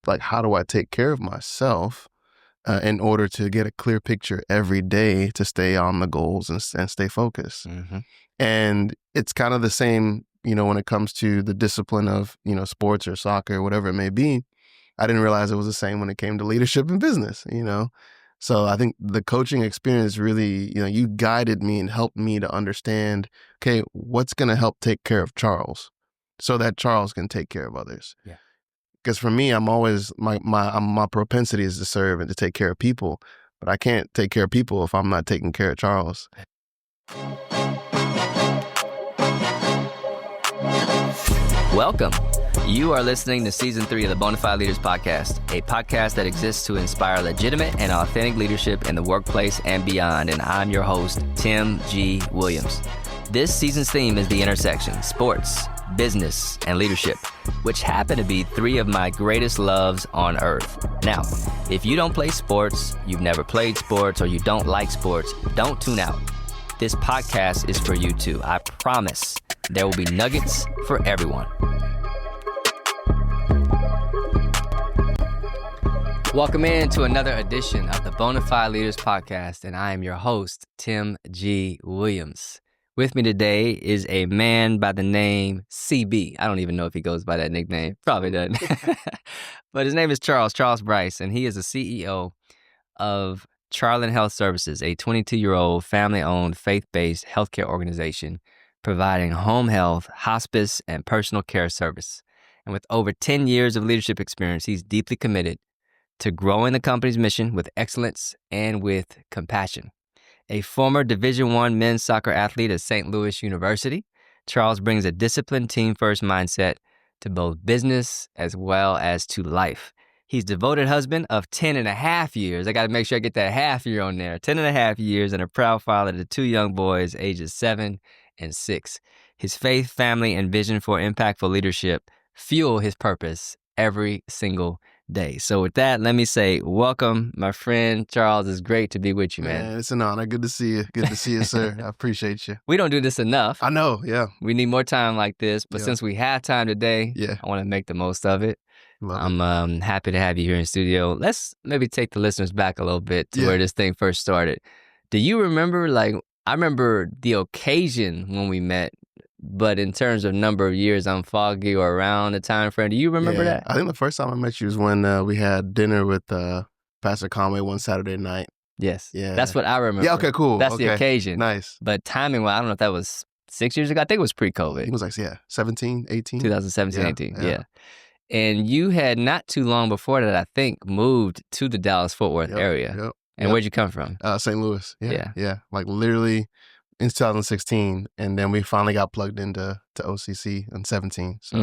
like, how do I take care of myself in order to get a clear picture every day to stay on the goals and stay focused? Mm-hmm. And it's kind of the same, when it comes to the discipline of, sports or soccer or whatever it may be. I didn't realize it was the same when it came to leadership and business, So I think the coaching experience really, you guided me and helped me to understand, okay, what's going to help take care of Charles so that Charles can take care of others. Yeah. Because for me, I'm always, my propensity is to serve and to take care of people, but I can't take care of people if I'm not taking care of Charles. Welcome. You are listening to Season 3 of the Bonafide Leaders Podcast, a podcast that exists to inspire legitimate and authentic leadership in the workplace and beyond. And I'm your host, Tim G. Williams. This season's theme is the intersection: sports, business, and leadership, which happen to be three of my greatest loves on earth. Now, if you don't play sports, you've never played sports, or you don't like sports, don't tune out. This podcast is for you too. I promise there will be nuggets for everyone. Welcome in to another edition of the Bonafide Leaders Podcast, and I am your host, Tim G. Williams. With me today is a man by the name CB. I don't even know if he goes by that nickname. Probably doesn't. But his name is Charles Bryce, and he is the CEO of Charlin Health Services, a 22-year-old family-owned faith-based healthcare organization providing home health, hospice, and personal care service. And with over 10 years of leadership experience, he's deeply committed to growing the company's mission with excellence and with compassion. A former Division I men's soccer athlete at St. Louis University, Charles brings a disciplined team-first mindset to both business as well as to life. He's devoted husband of 10 and a half years. I got to make sure I get that half year on there. 10 and a half years, and a proud father to two young boys, ages 7 and 6. His faith, family, and vision for impactful leadership fuel his purpose every single day. So with that, let me say welcome, my friend Charles. It's great to be with you, man. It's an honor. Good to see you. Good to see you, sir. I appreciate you. We don't do this enough. I know, yeah. We need more time like this, but since we have time today, I want to make the most of it. I'm happy to have you here in studio. Let's maybe take the listeners back a little bit to where this thing first started. Do you remember, I remember the occasion when we met, but in terms of number of years, I'm foggy, or around the time frame. Do you remember that? I think the first time I met you was when we had dinner with Pastor Conway one Saturday night. Yes. Yeah. That's what I remember. Yeah, okay, cool. That's the occasion. Nice. But timing, I don't know if that was 6 years ago. I think it was pre-COVID. It was 17, 18. 2017, 18, yeah. And you had not too long before that, I think, moved to the Dallas-Fort Worth area. Yep. And where'd you come from? St. Louis. Yeah. Like literally in 2016, and then we finally got plugged into OCC in 17. So,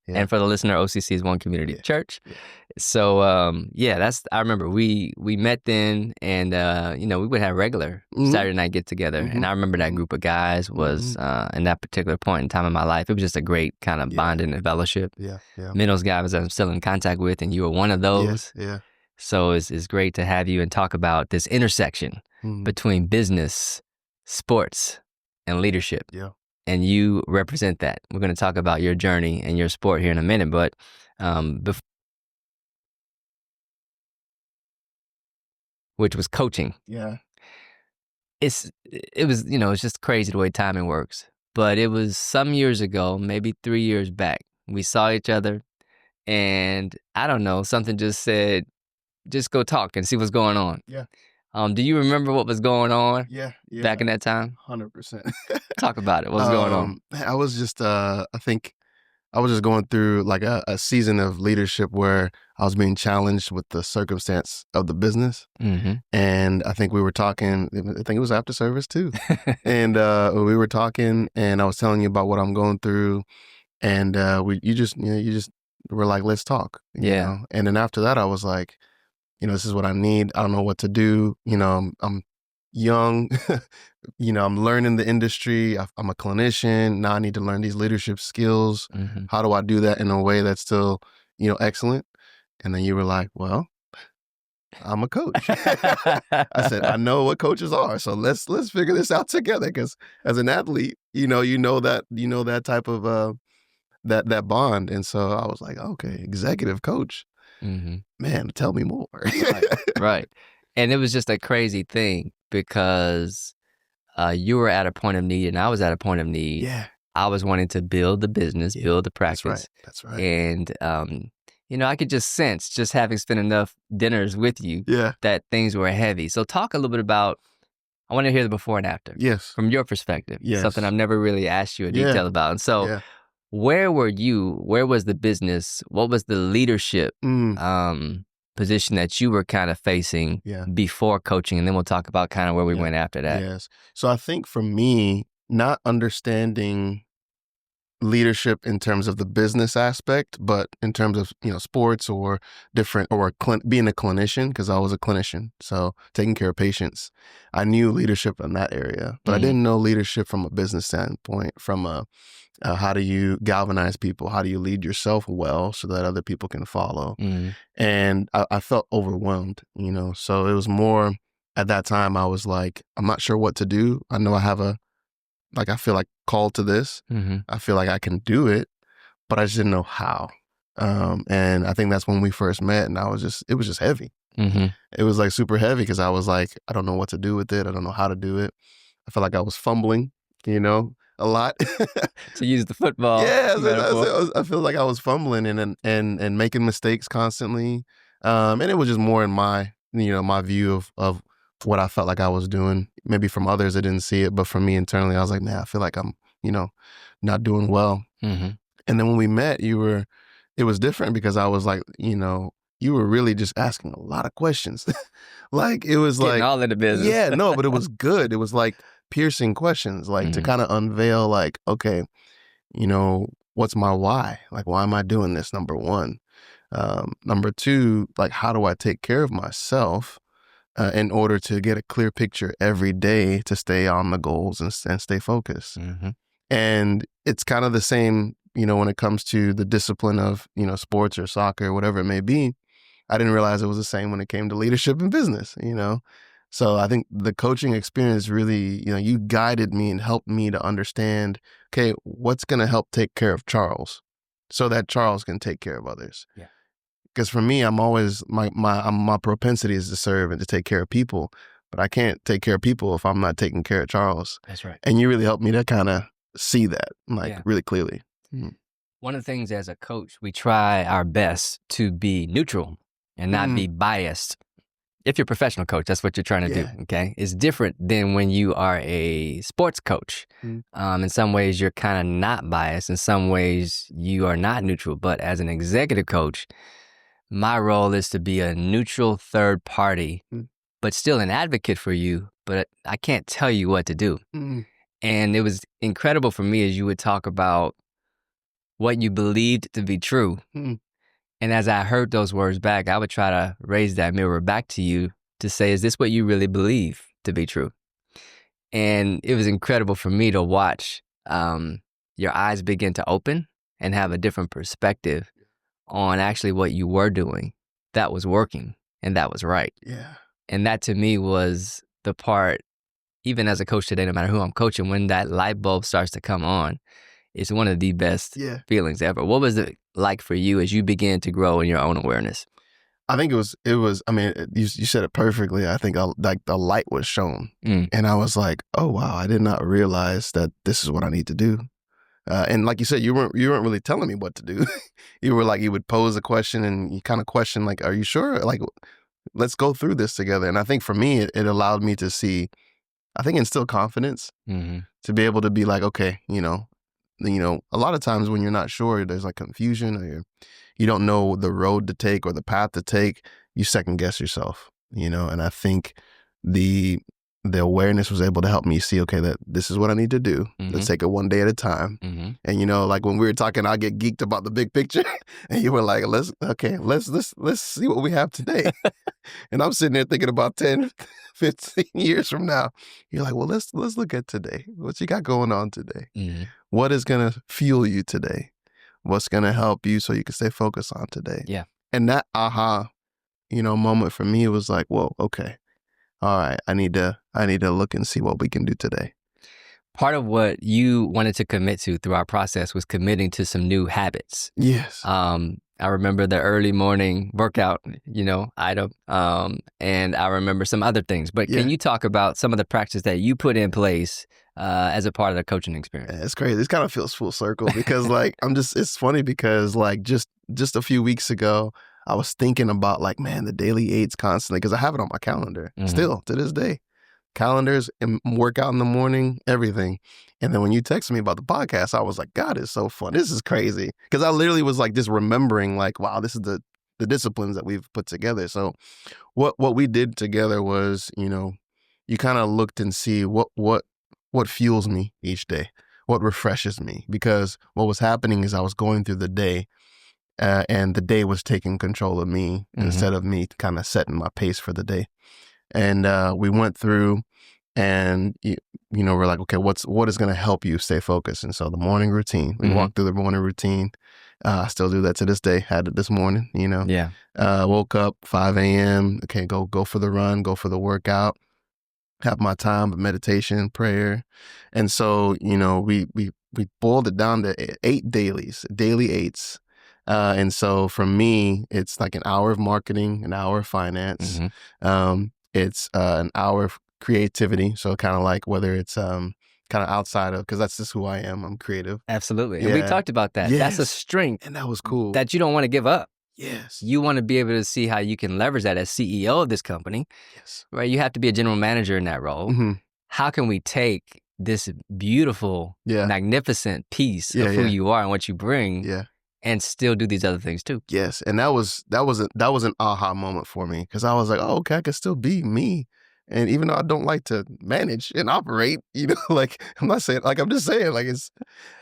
And for the listener, OCC is One Community Church. Yeah. So, I remember we met then, and we would have regular Saturday night get together, and I remember that group of guys was in that particular point in time in my life, it was just a great kind of bonding and fellowship. Yeah. Many of those guys I'm still in contact with, and you were one of those. Yeah. So it's great to have you and talk about this intersection between business, sports, and leadership. Yeah. And you represent that. We're going to talk about your journey and your sport here in a minute, but which was coaching. Yeah. It was, it's just crazy the way timing works. But it was some years ago, maybe 3 years back, we saw each other, and I don't know, something just said, just go talk and see what's going on. Yeah. Do you remember what was going on? Yeah. Back in that time? 100%. Talk about it. What's going on? I was just, I think I was just going through like a season of leadership where I was being challenged with the circumstance of the business. And I think we were talking, I think it was after service too. And we were talking, and I was telling you about what I'm going through. And you just were like, let's talk. You know? And then after that, I was like, this is what I need. I don't know what to do. I'm young. I'm learning the industry. I'm a clinician. Now I need to learn these leadership skills. How do I do that in a way that's still, excellent? And then you were like, well, I'm a coach. I said, I know what coaches are. So let's figure this out together. Because as an athlete, you know that type of that bond. And so I was like, okay, executive coach, man, tell me more. Right. And it was just a crazy thing because you were at a point of need and I was at a point of need. Yeah. I was wanting to build the business, build the practice. That's right. And, I could just sense, just having spent enough dinners with you, that things were heavy. So talk a little bit about, I want to hear the before and after. Yes. From your perspective. Yes. Something I've never really asked you in detail about. And so where were you? Where was the business? What was the leadership position that you were kind of facing before coaching? And then we'll talk about kind of where we went after that. Yes. So I think for me, not understanding leadership in terms of the business aspect, but in terms of, sports or different, or being a clinician, because I was a clinician. So taking care of patients, I knew leadership in that area, but I didn't know leadership from a business standpoint, from how do you galvanize people? How do you lead yourself well so that other people can follow? And I felt overwhelmed, so it was more at that time I was like, I'm not sure what to do. I know I have I feel like called to this. I feel like I can do it, but I just didn't know how. And I think that's when we first met, and it was just heavy. It was like super heavy because I was like, I don't know what to do with it. I don't know how to do it. I felt like I was fumbling, a lot. To use the football. Yeah, I feel like I was fumbling and making mistakes constantly. And it was just more in my, my view of what I felt like I was doing. Maybe from others, I didn't see it, but for me internally, I was like, man, I feel like I'm, not doing well. And then when we met, it was different because I was like, you were really just asking a lot of questions. It was getting all in the business. Yeah, no, but it was good. It was like piercing questions, to kind of unveil, okay, what's my why? Why am I doing this? Number one. Number two, how do I take care of myself in order to get a clear picture every day to stay on the goals and stay focused? And it's kind of the same, when it comes to the discipline of, sports or soccer, whatever it may be. I didn't realize it was the same when it came to leadership and business, So I think the coaching experience really, you guided me and helped me to understand, okay, what's going to help take care of Charles so that Charles can take care of others. Yeah. Because for me, I'm always, my propensity is to serve and to take care of people, but I can't take care of people if I'm not taking care of Charles. That's right. And you really helped me to kind of see that, really clearly. One of the things as a coach, we try our best to be neutral and not be biased. If you're a professional coach, that's what you're trying to do, okay? It's different than when you are a sports coach. In some ways, you're kind of not biased. In some ways, you are not neutral. But as an executive coach, my role is to be a neutral third party, but still an advocate for you, but I can't tell you what to do. And it was incredible for me as you would talk about what you believed to be true. And as I heard those words back, I would try to raise that mirror back to you to say, is this what you really believe to be true? And it was incredible for me to watch your eyes begin to open and have a different perspective on actually what you were doing that was working and that was right. Yeah. And that to me was the part, even as a coach today, no matter who I'm coaching, when that light bulb starts to come on, it's one of the best feelings ever. What was it like for you as you began to grow in your own awareness? I think it was, I mean, you said it perfectly. I think the light was shown and I was like, oh, wow, I did not realize that this is what I need to do. And like you said, you weren't really telling me what to do. You were like, you would pose a question and you kind of question, are you sure? Let's go through this together. And I think for me, it allowed me to see, I think, instill confidence to be able to be like, okay, a lot of times when you're not sure, there's confusion or you don't know the road to take or the path to take, you second guess yourself, and I think the awareness was able to help me see, okay, that this is what I need to do. Let's take it one day at a time. And, when we were talking, I get geeked about the big picture and you were like, let's see what we have today. And I'm sitting there thinking about 10, 15 years from now. You're like, well, let's look at today. What you got going on today? What is going to fuel you today? What's going to help you so you can stay focused on today? Yeah. And that aha, moment for me was like, whoa, okay. All right, I need to look and see what we can do today. part of what you wanted to commit to through our process was committing to some new habits. Yes. I remember the early morning workout, item, and I remember some other things. But can you talk about some of the practices that you put in place as a part of the coaching experience? It's crazy. This kind of feels full circle because like it's funny because like just a few weeks ago, I was thinking about like, man, the daily 8s constantly because I have it on my calendar still to this day. Calendars and workout in the morning, everything. And then when you texted me about the podcast, I was like, God, it's so fun. This is crazy. Because I literally was like just remembering like, wow, this is the disciplines that we've put together. So what we did together was, you kind of looked and see what fuels me each day, what refreshes me. Because what was happening is I was going through the day and the day was taking control of me instead of me kind of setting my pace for the day. And we went through and, we're like, okay, what is going to help you stay focused? And so the morning routine, we walked through the morning routine. I still do that to this day. Had it this morning, Yeah. Woke up 5 a.m. Okay, go for the run, go for the workout, have my time of meditation, prayer. And so, we boiled it down to 8 daily 8s. And so for me, it's like an hour of marketing, an hour of finance. It's an hour of creativity. So kind of like whether it's kind of outside of, because that's just who I am. I'm creative. Absolutely. And we talked about that. Yes. That's a strength. And that was cool. That you don't want to give up. Yes. You want to be able to see how you can leverage that as CEO of this company. Yes. Right? You have to be a general manager in that role. How can we take this beautiful, magnificent piece of who you are and what you bring and still do these other things too? Yes. And that was an aha moment for me because I was like, oh, okay, I can still be me. And even though I don't like to manage and operate, like I'm not saying, like I'm just saying, like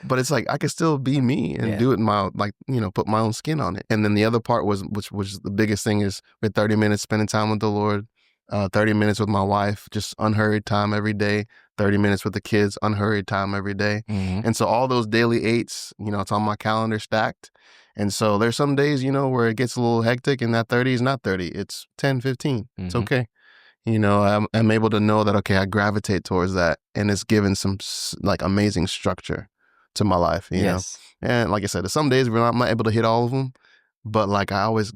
but it's like I can still be me and do it in my, like, put my own skin on it. And then the other part was, which was the biggest thing, is with 30 minutes spending time with the Lord, 30 minutes with my wife, just unhurried time every day, 30 minutes with the kids, unhurried time every day. And so all those daily 8s, it's on my calendar stacked. And so there's some days, where it gets a little hectic and that 30 is not 30, it's 10, 15. It's okay. I'm able to know that, okay, I gravitate towards that, and it's given some like amazing structure to my life, you know? And like I said, there's some days where I'm not able to hit all of them, but like I always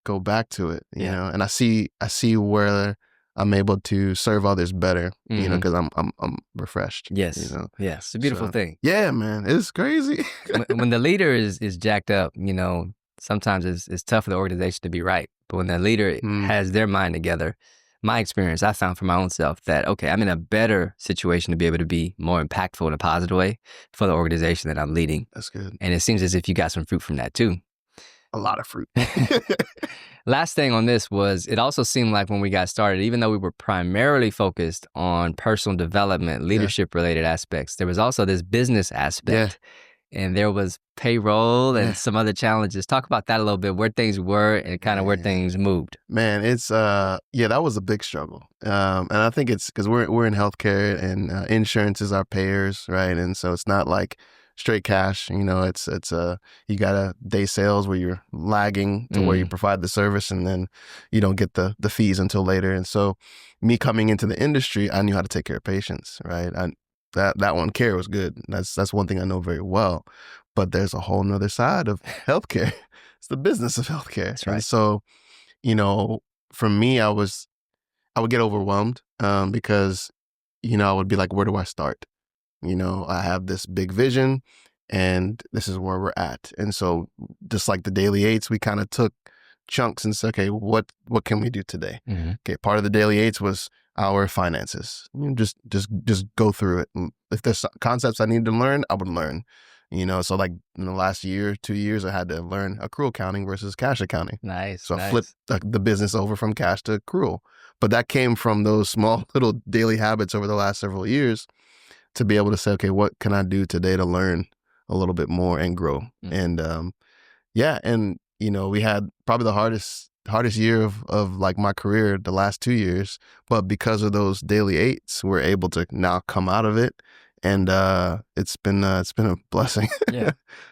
go back to it, you know, and I see where I'm able to serve others better, because I'm refreshed. Yes. Yes. It's a beautiful thing. Yeah, man. It's crazy. when the leader is jacked up, sometimes it's tough for the organization to be right. But when the leader has their mind together, my experience, I found for my own self that, okay, I'm in a better situation to be able to be more impactful in a positive way for the organization that I'm leading. That's good. And it seems as if you got some fruit from that too. A lot of fruit. Last thing on this was, it also seemed like when we got started, even though we were primarily focused on personal development, leadership related aspects, there was also this business aspect. And there was payroll and some other challenges. Talk about that a little bit, where things were and kind of where things moved. Man, it's that was a big struggle. And I think it's because we're in healthcare and insurance is our payers, right? And so it's not like straight cash. It's you got a day sales where you're lagging to where you provide the service, and then you don't get the fees until later. And so me coming into the industry, I knew how to take care of patients, right? That one, care was good. That's one thing I know very well. But there's a whole nother side of healthcare. It's the business of healthcare. That's right. And so, for me, I would get overwhelmed because, I would be like, where do I start? I have this big vision and this is where we're at. And so just like the daily 8s, we kind of took chunks and said, okay, what can we do today? Okay, part of the daily 8s was our finances. Just go through it. And if there's concepts I need to learn, I would learn. So like in the last year, 2 years, I had to learn accrual accounting versus cash accounting. Nice. So I flipped the business over from cash to accrual. But that came from those small little daily habits over the last several years to be able to say, okay, what can I do today to learn a little bit more and grow? And and we had probably the hardest year of like my career the last 2 years, but because of those daily 8s, we're able to now come out of it, and it's been a blessing.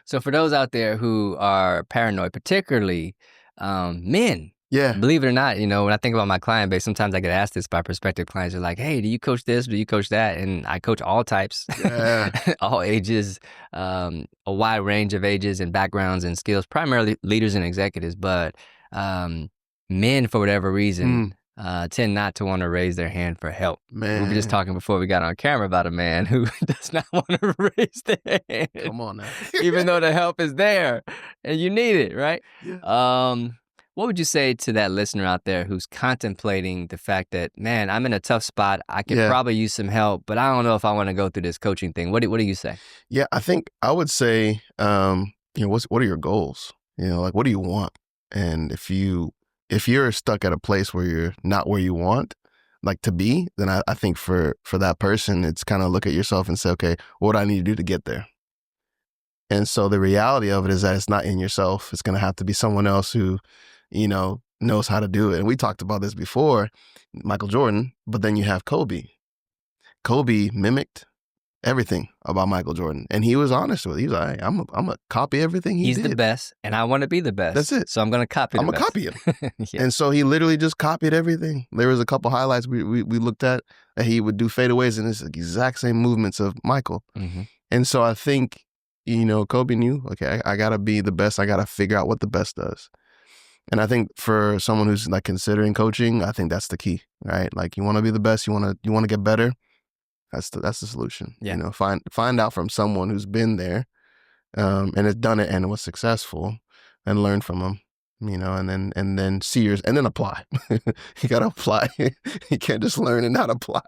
So for those out there who are paranoid, particularly men, Yeah. Believe it or not, when I think about my client base, sometimes I get asked this by prospective clients. They're like, hey, do you coach this? Do you coach that? And I coach all types, Yeah. all ages, a wide range of ages and backgrounds and skills, primarily leaders and executives. But men, for whatever reason, tend not to want to raise their hand for help. Man. We were just talking before we got on camera about a man who does not want to raise their hand. Come on now. Even though the help is there and you need it, right? Yeah. What would you say to that listener out there who's contemplating the fact that, man, I'm in a tough spot. I could probably use some help, but I don't know if I want to go through this coaching thing. What do you say? Yeah, I think I would say, what are your goals? Like, what do you want? And if you're stuck at a place where you're not where you want, like, to be, then I think for that person, it's kind of look at yourself and say, okay, what do I need to do to get there? And so the reality of it is that it's not in yourself. It's going to have to be someone else who, knows how to do it. And we talked about this before, Michael Jordan, but then you have Kobe. Kobe mimicked everything about Michael Jordan. And he was honest with it. He was like, I'm going to copy everything he did. He's the best, and I want to be the best. That's it. So I'm going to copy I'm going to copy him. And so he literally just copied everything. There was a couple highlights we looked at that he would do fadeaways and it's the exact same movements of Michael. Mm-hmm. And so I think, Kobe knew, okay, I got to be the best. I got to figure out what the best does. And I think for someone who's like considering coaching, I think that's the key, right? Like, you want to be the best, you want to get better. That's the solution. Yeah. Find out from someone who's been there, and has done it and was successful, and learn from them. And then see yours, and then apply. You gotta apply. You can't just learn and not apply.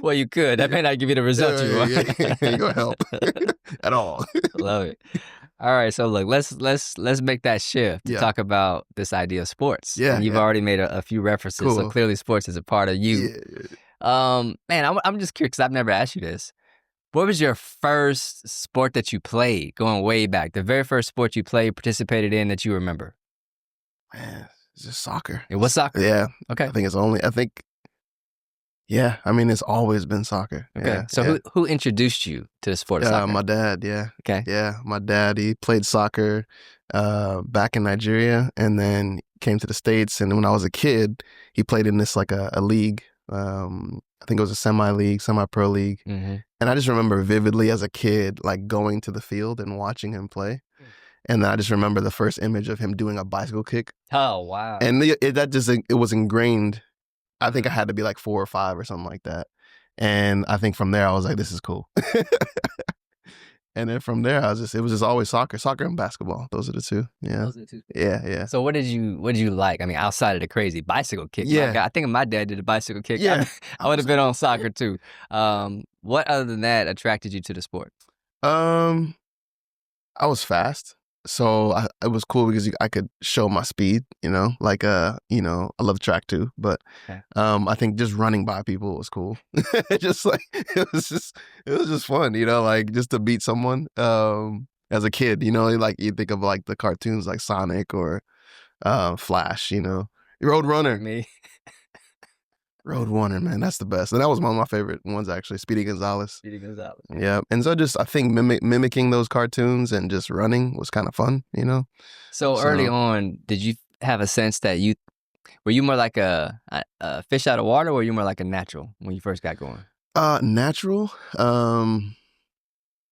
Well, you could. That may not give you the result you want. Yeah. Ain't gonna help at all. Love it. All right, so look, let's make that shift to talk about this idea of sports. Yeah, and you've already made a few references, cool. So clearly sports is a part of you. Yeah. Man, I'm just curious because I've never asked you this. What was your first sport that you played, going way back? The very first sport you played, participated in that you remember? Man, it's just soccer. It was soccer? Yeah. Okay. It's always been soccer. Okay. Yeah, so who introduced you to the sport of soccer? My dad, yeah. Okay. Yeah, my dad, he played soccer back in Nigeria and then came to the States. And when I was a kid, he played in this like a league. I think it was a semi-pro league. Mm-hmm. And I just remember vividly as a kid, like going to the field and watching him play. And then I just remember the first image of him doing a bicycle kick. Oh, wow. And it was ingrained. I think I had to be like 4 or 5 or something like that. And I think from there, I was like, this is cool. And then from there, it was just always soccer and basketball. Those are the two. Yeah. Those are the two. Yeah. So what did you like? I mean, outside of the crazy bicycle kick. Yeah. I think my dad did a bicycle kick. Yeah. I would have been on soccer too. What other than that attracted you to the sport? I was fast. So it was cool because I could show my speed, like, I love track too, but, okay. I think just running by people was cool. It was just fun, like just to beat someone, as a kid, like you think of like the cartoons like Sonic or, Flash, Roadrunner. Me. Roadrunner, man, that's the best. And that was one of my favorite ones, actually, Speedy Gonzalez. Yeah. And so I think mimicking those cartoons and just running was kind of fun, So early on, did you have a sense that were you more like a fish out of water, or were you more like a natural when you first got going? Natural.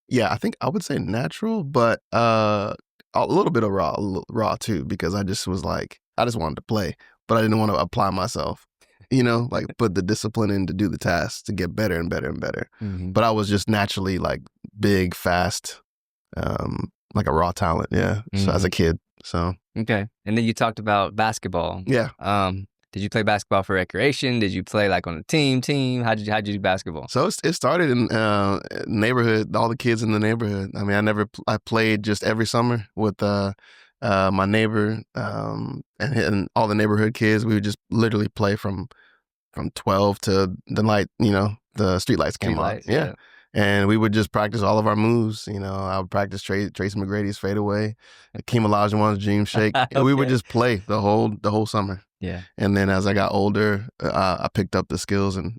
Yeah, I think I would say natural, but a little bit of raw too, because I just was like, I just wanted to play, but I didn't want to apply myself. Like put the discipline in to do the tasks to get better and better and better. Mm-hmm. But I was just naturally like big, fast, like a raw talent. Yeah. Mm-hmm. So as a kid. So. Okay. And then you talked about basketball. Yeah. Did you play basketball for recreation? Did you play like on a team? How'd you do basketball? So it started in neighborhood, all the kids in the neighborhood. I mean, I played just every summer with my neighbor and all the neighborhood kids. We would just literally play from 12 to the light, the street lights came on. Yeah. And we would just practice all of our moves. I would practice Tracy McGrady's fadeaway, Hakeem Olajuwon's dream shake. Okay. And we would just play the whole summer. Yeah. And then as I got older, I picked up the skills and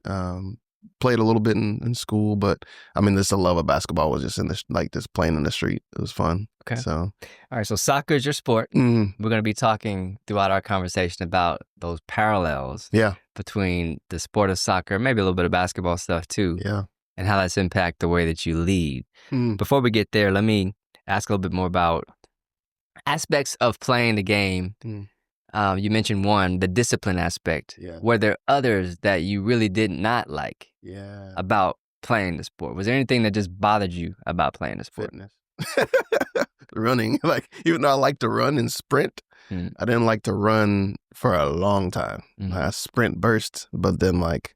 played a little bit in school, but I mean, this the love of basketball was just just playing in the street. It was fun. Okay. So, all right. So soccer is your sport. We're going to be talking throughout our conversation about those parallels between the sport of soccer, maybe a little bit of basketball stuff too. Yeah. And how that's impact the way that you lead. Before we get there, let me ask a little bit more about aspects of playing the game. You mentioned one, the discipline aspect. Yeah. Were there others that you really did not like about playing the sport? Was there anything that just bothered you about playing the sport? Fitness. Running. Like, even though I like to run and sprint, I didn't like to run for a long time. I sprint burst, but then like,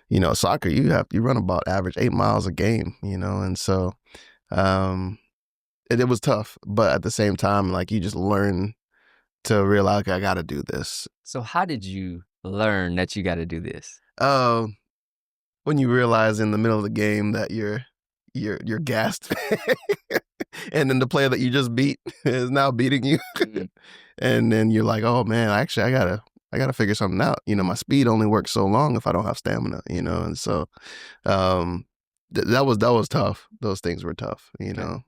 you know, soccer, you run about average 8 miles a game, you know, and so it was tough. But at the same time, like, you just learn to realize, okay, I got to do this. So how did you learn that you got to do this? When you realize in the middle of the game that you're gassed, and then the player that you just beat is now beating you, and then you're like, oh man, actually, I gotta figure something out. You know, my speed only works so long if I don't have stamina. You know, and so that was tough. Those things were tough. You know.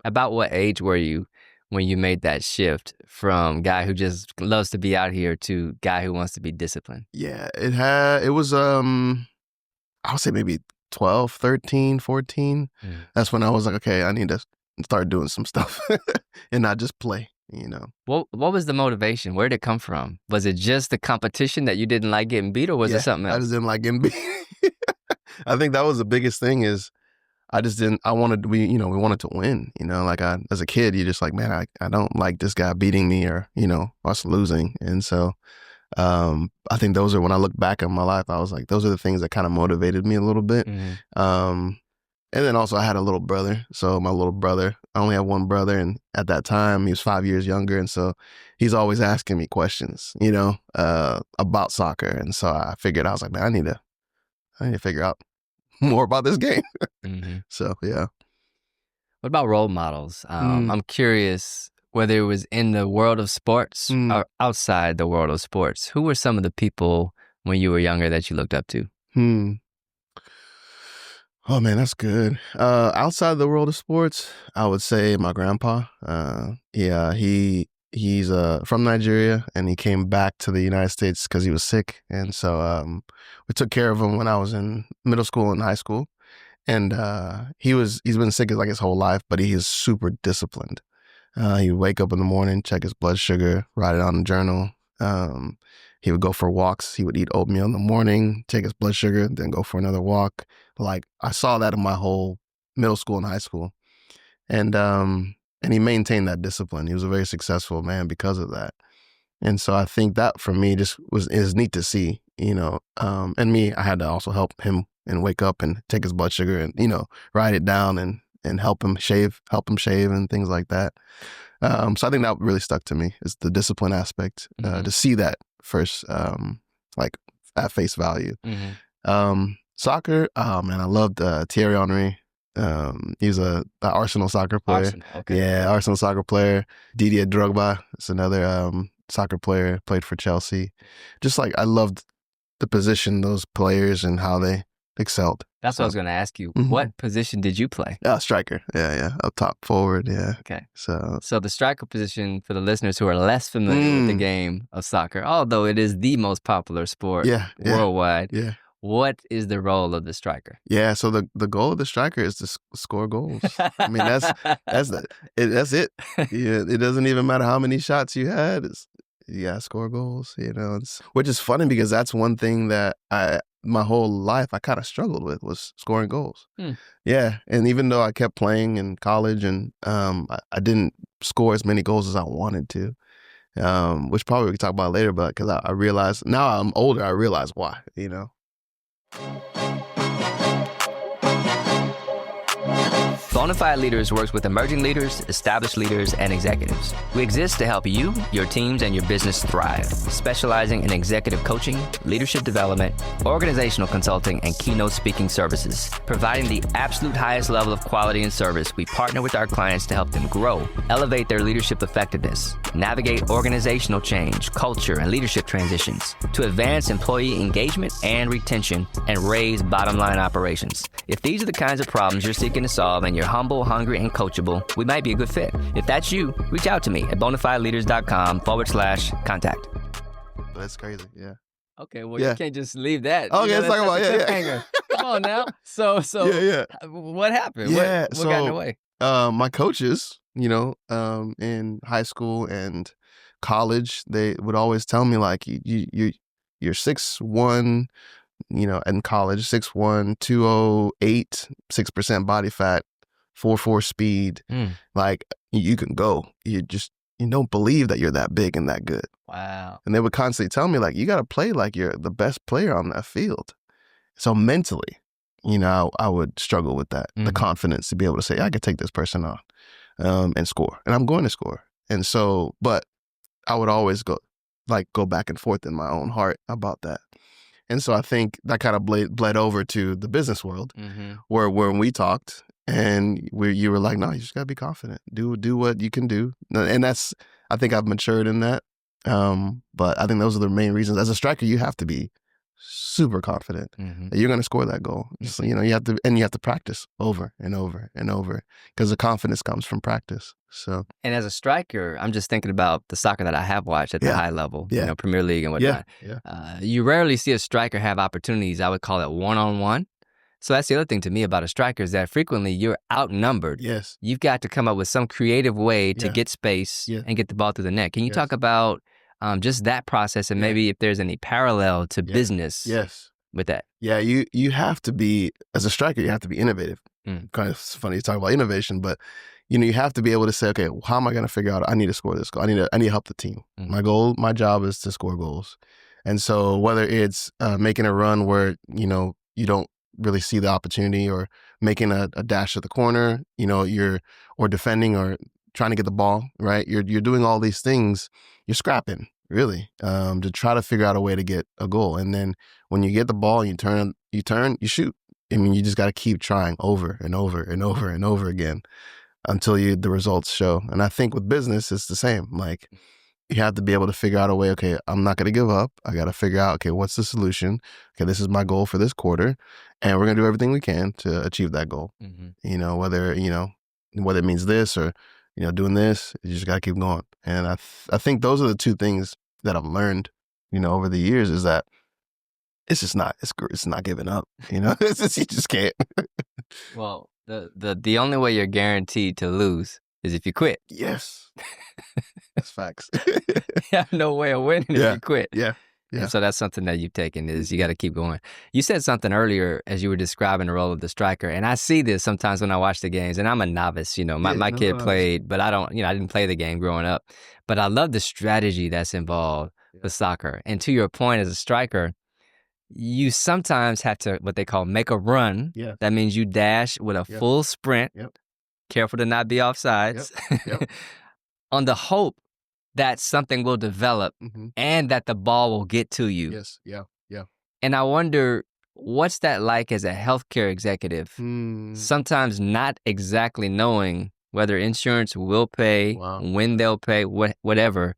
About what age were you when you made that shift from guy who just loves to be out here to guy who wants to be disciplined? Yeah, it was I would say maybe 12, 13, 14. That's when I was like, okay, I need to start doing some stuff and not just play, you know. What was the motivation? Where did it come from? Was it just the competition that you didn't like getting beat, or was it something else? I just didn't like getting beat. I think that was the biggest thing is we wanted to win, you know, like as a kid, you're just like, man, I don't like this guy beating me or, you know, us losing. And so I think those are, when I look back at my life, I was like, those are the things that kind of motivated me a little bit. And then also I had a little brother. So my little brother, I only have one brother. And at that time he was 5 years younger. And so he's always asking me questions, you know, about soccer. And so I figured, I was like, man, I need to figure out more about this game. So, yeah. What about role models? I'm curious whether it was in the world of sports or outside the world of sports. Who were some of the people when you were younger that you looked up to? Oh, man, that's good. Outside the world of sports, I would say my grandpa. He's from Nigeria, and he came back to the United States because he was sick. And so we took care of him when I was in middle school and high school. And he's been sick like his whole life, but he is super disciplined. He would wake up in the morning, check his blood sugar, write it on a journal. He would go for walks. He would eat oatmeal in the morning, check his blood sugar, then go for another walk. Like, I saw that in my whole middle school and high school. And he maintained that discipline. He was a very successful man because of that. And so I think that for me is neat to see, you know. And me, I had to also help him and wake up and take his blood sugar and, you know, write it down and help him shave and things like that. So I think that really stuck to me, is the discipline aspect, to see that first, like at face value. Soccer, oh man, I loved Thierry Henry. He was a Arsenal soccer player. Arsenal, okay. Yeah, Arsenal soccer player. Didier Drogba is another soccer player, played for Chelsea. Just like, I loved the position, those players, and how they excelled. That's what I was going to ask you. What position did you play? Striker. Yeah. Up top, forward, yeah. Okay. So the striker position, for the listeners who are less familiar with the game of soccer, although it is the most popular sport worldwide, what is the role of the striker? Yeah, so the goal of the striker is to score goals. I mean, that's it. Yeah, it doesn't even matter how many shots you had. You gotta score goals, you know. Which is funny because that's one thing that my whole life I kind of struggled with, was scoring goals. Yeah, and even though I kept playing in college, and I didn't score as many goals as I wanted to, which probably we can talk about later. But because I realized, now I'm older, I realize why, you know. Bonafide Leaders works with emerging leaders, established leaders, and executives. We exist to help you, your teams, and your business thrive, specializing in executive coaching, leadership development, organizational consulting, and keynote speaking services. Providing the absolute highest level of quality and service, we partner with our clients to help them grow, elevate their leadership effectiveness, navigate organizational change, culture, and leadership transitions, to advance employee engagement and retention, and raise bottom-line operations. If these are the kinds of problems you're seeking to solve and you're humble, hungry, and coachable, we might be a good fit. If that's you, reach out to me at bonafideleaders.com/contact. That's crazy. Yeah. Okay, well, you can't just leave that. Okay, let's talk about cliffhanger. Come on now. So what happened? Yeah. What got in the way? My coaches, in high school and college, they would always tell me like, you're 6'1", in college, 6'1", 208, 6% body fat, 4.4 speed. Like, you can go. You don't believe that you're that big and that good. Wow. And they would constantly tell me like, you got to play like you're the best player on that field. So mentally, I would struggle with that, the confidence to be able to say, I could take this person on and score. And I'm going to score. And so, but I would always go back and forth in my own heart about that. And so I think that kind of bled over to the business world, where when we talked and you were like, no, you just got to be confident. Do what you can do. And I think I've matured in that. But I think those are the main reasons. As a striker, you have to be super confident that you're going to score that goal. So, you have to practice over and over and over, because the confidence comes from practice. So, and as a striker, I'm just thinking about the soccer that I have watched at the high level, Premier League and whatnot. You rarely see a striker have opportunities. I would call it one-on-one. So that's the other thing to me about a striker, is that frequently you're outnumbered. Yes. You've got to come up with some creative way to get space and get the ball through the net. Can you talk about just that process, and maybe if there's any parallel to business with that? Yeah, you have to be, as a striker, you have to be innovative. Kind of funny to talk about innovation, but you have to be able to say, okay, how am I going to figure out, I need to score this goal. I need to help the team. My job is to score goals. And so whether it's making a run where, you don't really see the opportunity, or making a dash at the corner, or defending, or trying to get the ball, right? You're doing all these things. You're scrapping, really, to try to figure out a way to get a goal. And then when you get the ball, you turn, you shoot. I mean, you just got to keep trying over and over and over and over again until the results show. And I think with business, it's the same. Like, you have to be able to figure out a way, okay, I'm not going to give up. I got to figure out, okay, what's the solution? Okay, this is my goal for this quarter, and we're going to do everything we can to achieve that goal. Whether it means this or, doing this, you just got to keep going. And I think those are the two things that I've learned, over the years, is that it's just not, it's not giving up, it's just, you just can't. Well, the only way you're guaranteed to lose is if you quit. Yes. That's facts. You have no way of winning if you quit. Yeah. And so that's something that you've taken, is you got to keep going. You said something earlier as you were describing the role of the striker, and I see this sometimes when I watch the games, and I'm a novice, my kid played, but I didn't play the game growing up, but I love the strategy that's involved with soccer. And to your point, as a striker, you sometimes have to, what they call, make a run. Yeah. That means you dash with a full sprint, careful to not be offsides, on the hope that something will develop and that the ball will get to you. Yes, yeah. And I wonder, what's that like as a healthcare executive? Sometimes not exactly knowing whether insurance will pay, when they'll pay, whatever.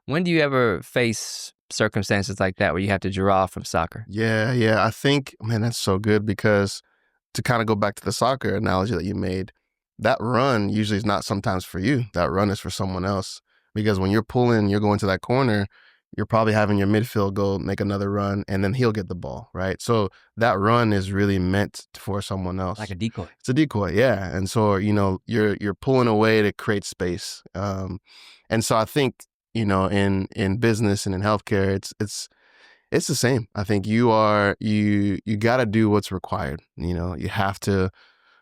When do you ever face circumstances like that where you have to draw from soccer? Yeah. I think, man, that's so good, because to kind of go back to the soccer analogy that you made, that run usually is not sometimes for you. That run is for someone else. Because when you're pulling, you're going to that corner, you're probably having your midfield go make another run, and then he'll get the ball, right? So that run is really meant for someone else. Like a decoy. It's a decoy, yeah. And so, you're pulling away to create space. And so I think, in business and in healthcare, it's the same. I think you got to do what's required. You have to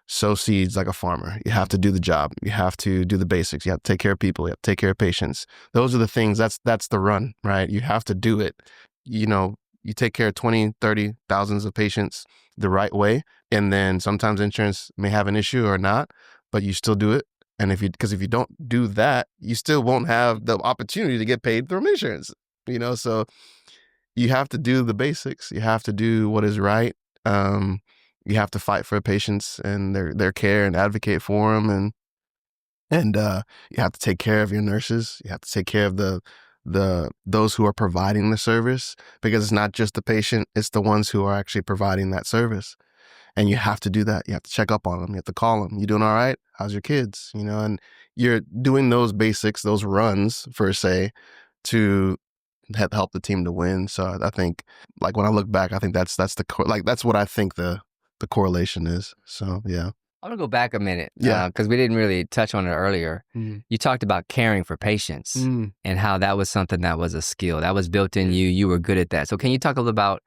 sow seeds like a farmer. You have to do the job. You have to do the basics. You have to take care of people. You have to take care of patients. Those are the things. That's the run, right? You have to do it. You take care of 20, 30 thousands of patients the right way. And then sometimes insurance may have an issue or not, but you still do it. And because if you don't do that, you still won't have the opportunity to get paid through insurance, so you have to do the basics. You have to do what is right. You have to fight for patients and their care and advocate for them. And you have to take care of your nurses. You have to take care of those who are providing the service, because it's not just the patient, it's the ones who are actually providing that service. And you have to do that. You have to check up on them. You have to call them. You doing all right? How's your kids? And you're doing those basics, those runs, per se, to help the team to win. So I think, like, when I look back, I think that's what I think the correlation is. So yeah. I'm gonna go back a minute, Yeah, because we didn't really touch on it earlier. You talked about caring for patients and how that was something that was a skill that was built in you. You were good at that. So can you talk a little about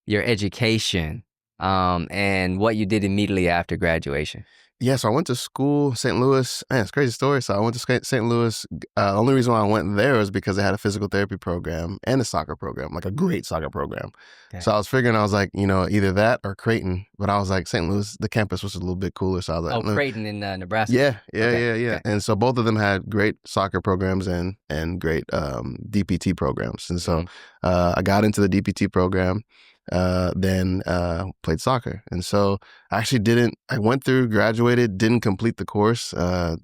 your education and what you did immediately after graduation? Yeah, so I went to school, St. Louis. Man, it's a crazy story. So I went to St. Louis. The only reason why I went there was because they had a physical therapy program and a soccer program, like a great soccer program. Okay. So I was figuring, I was like, either that or Creighton. But I was like, St. Louis, the campus was a little bit cooler. So I was like, Creighton in Nebraska? Yeah. Okay. And so both of them had great soccer programs and great DPT programs. And so I got into the DPT program. Then played soccer. And so I went through, graduated, didn't complete the course,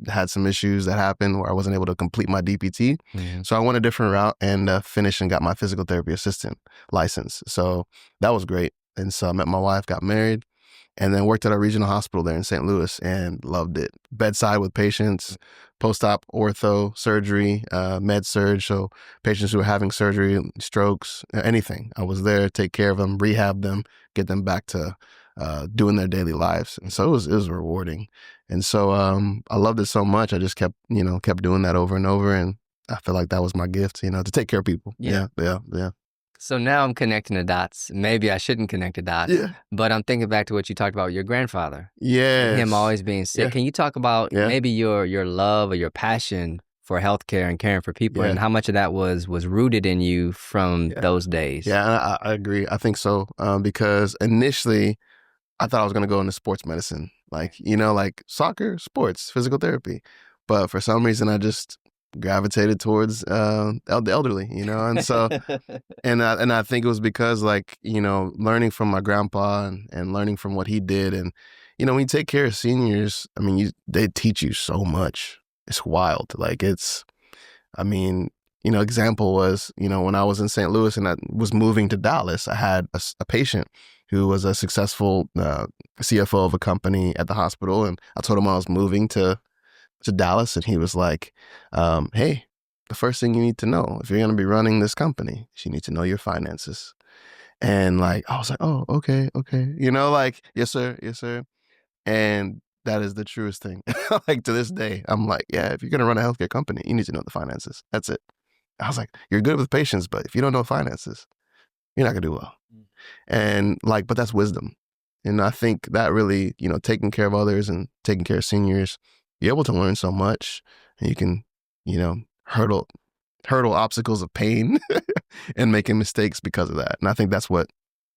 had some issues that happened where I wasn't able to complete my DPT. So I went a different route and finished and got my physical therapy assistant license. So that was great. And so I met my wife, got married, and then worked at a regional hospital there in St. Louis and loved it. Bedside with patients, post-op ortho, surgery, med-surg, so patients who are having surgery, strokes, anything. I was there to take care of them, rehab them, get them back to doing their daily lives. And so it was rewarding. And so I loved it so much, I just kept doing that over and over. And I feel like that was my gift, to take care of people. Yeah. So now I'm connecting the dots. Maybe I shouldn't connect the dots, but I'm thinking back to what you talked about with your grandfather. Yes. Him always being sick. Yeah. Can you talk about maybe your love or your passion for healthcare and caring for people, and how much of that was rooted in you from those days? Yeah, I agree. I think so, because initially I thought I was going to go into sports medicine, like soccer, sports, physical therapy. But for some reason, I just gravitated towards the elderly, and so and I think it was because, learning from my grandpa and learning from what he did, and when you take care of seniors, I mean, they teach you so much. It's wild. Example was, when I was in St. Louis and I was moving to Dallas, I had a patient who was a successful CFO of a company at the hospital, and I told him I was moving to Dallas, and he was like, hey, the first thing you need to know if you're going to be running this company is you need to know your finances. And I was like, oh, okay. Yes, sir. And that is the truest thing. To this day, I'm like, yeah, if you're going to run a healthcare company, you need to know the finances. That's it. I was like, you're good with patients, but if you don't know finances, you're not going to do well. And but that's wisdom. And I think that really, taking care of others and taking care of seniors, you're able to learn so much, and you can, hurdle obstacles of pain and making mistakes because of that. And I think that's what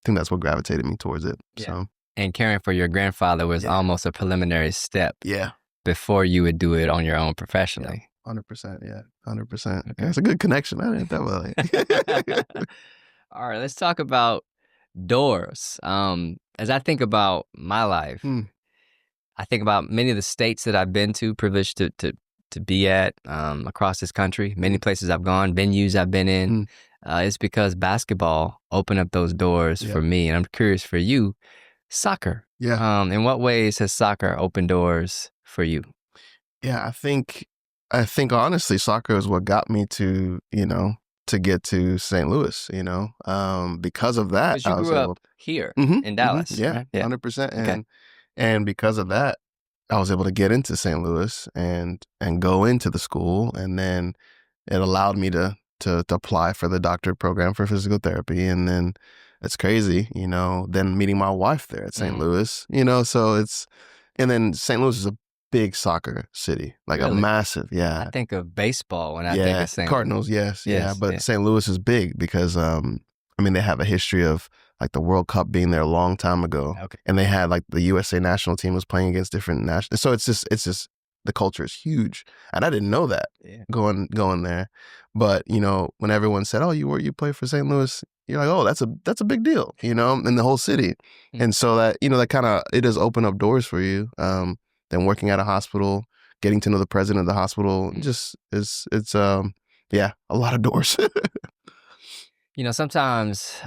gravitated me towards it. Yeah. So. And caring for your grandfather was almost a preliminary step. Yeah. Before you would do it on your own professionally. 100%. Yeah. 100%. Okay. It's a good connection. I didn't that well. All right. Let's talk about doors. As I think about my life, I think about many of the states that I've been to, privileged to be at across this country, many places I've gone, venues I've been in. It's because basketball opened up those doors for me. And I'm curious for you, soccer. Yeah. In what ways has soccer opened doors for you? Yeah, I think honestly, soccer is what got me to get to St. Louis, because of that. Because you grew up here in Dallas. Yeah, right? 100%. And because of that, I was able to get into St. Louis and go into the school, and then it allowed me to apply for the doctorate program for physical therapy. And then it's crazy, then meeting my wife there at St. Louis, so and then St. Louis is a big soccer city, really? A massive, I think of baseball when I think of St. Cardinals, yes. But St. Louis is big because, they have a history of like the World Cup being there a long time ago. Okay. And they had like the USA national team was playing against different national. So it's just the culture is huge. And I didn't know that going there. But, when everyone said, oh, you play for St. Louis, you're like, oh, that's a big deal, in the whole city. Mm-hmm. And so that, that kind of, it does open up doors for you. Then working at a hospital, getting to know the president of the hospital, just it's a lot of doors. Sometimes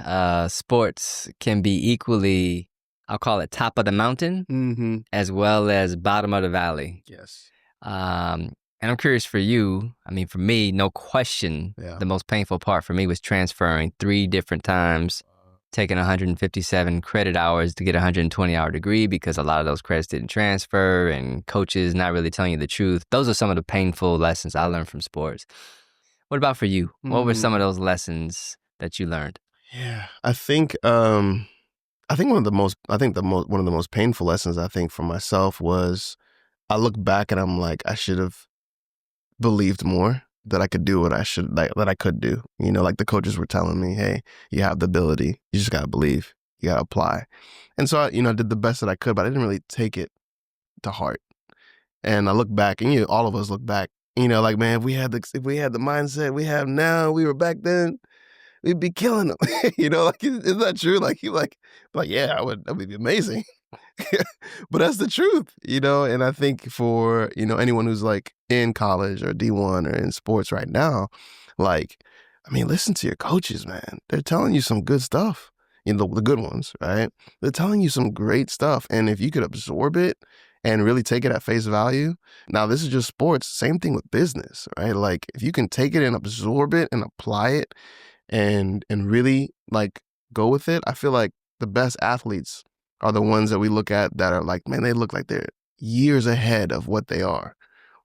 sports can be equally, I'll call it top of the mountain, as well as bottom of the valley. Yes. And I'm curious for you, for me, no question, the most painful part for me was transferring 3 different times, taking 157 credit hours to get a 120-hour degree because a lot of those credits didn't transfer and coaches not really telling you the truth. Those are some of the painful lessons I learned from sports. What about for you? What were some of those lessons that you learned? Yeah, I think one of the most painful lessons I think for myself was I look back and I'm like, I should have believed more that I could do what that I could do. Like the coaches were telling me, hey, you have the ability. You just got to believe. You got to apply. And so I did the best that I could, but I didn't really take it to heart. And I look back, and all of us look back, like, man, if we had the mindset we have now, we were back then, we'd be killing them. Like, is that true? Like, yeah, that would be amazing. But that's the truth, and I think for, anyone who's like in college or D1 or in sports right now, like, listen to your coaches, man. They're telling you some good stuff, the good ones, right? They're telling you some great stuff. And if you could absorb it and really take it at face value. Now, this is just sports. Same thing with business, right? Like, if you can take it and absorb it and apply it and really like go with it, I feel like the best athletes are the ones that we look at that are like, man, they look like they're years ahead of what they are.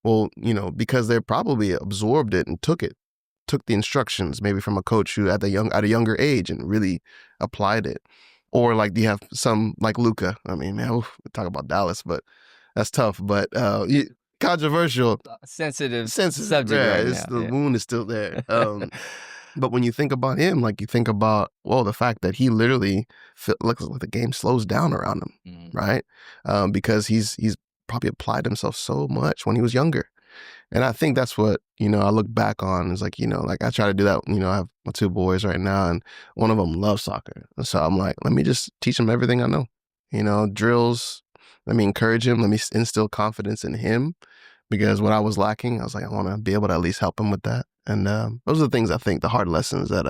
Well, because they're probably absorbed it and took the instructions maybe from a coach who at a younger age and really applied it. Or like you have some like Luka. Man, we talk about Dallas, but that's tough. But controversial, sensitive subject right now. The wound is still there. But when you think about him, like you think about, the fact that he literally looks like the game slows down around him, right? Because he's probably applied himself so much when he was younger. And I think that's what, I look back on is like, like I try to do that. I have my 2 boys right now and one of them loves soccer. So I'm like, let me just teach him everything I know, drills. Let me encourage him. Let me instill confidence in him because what I was lacking, I was like, I want to be able to at least help him with that. And those are the things I think, the hard lessons that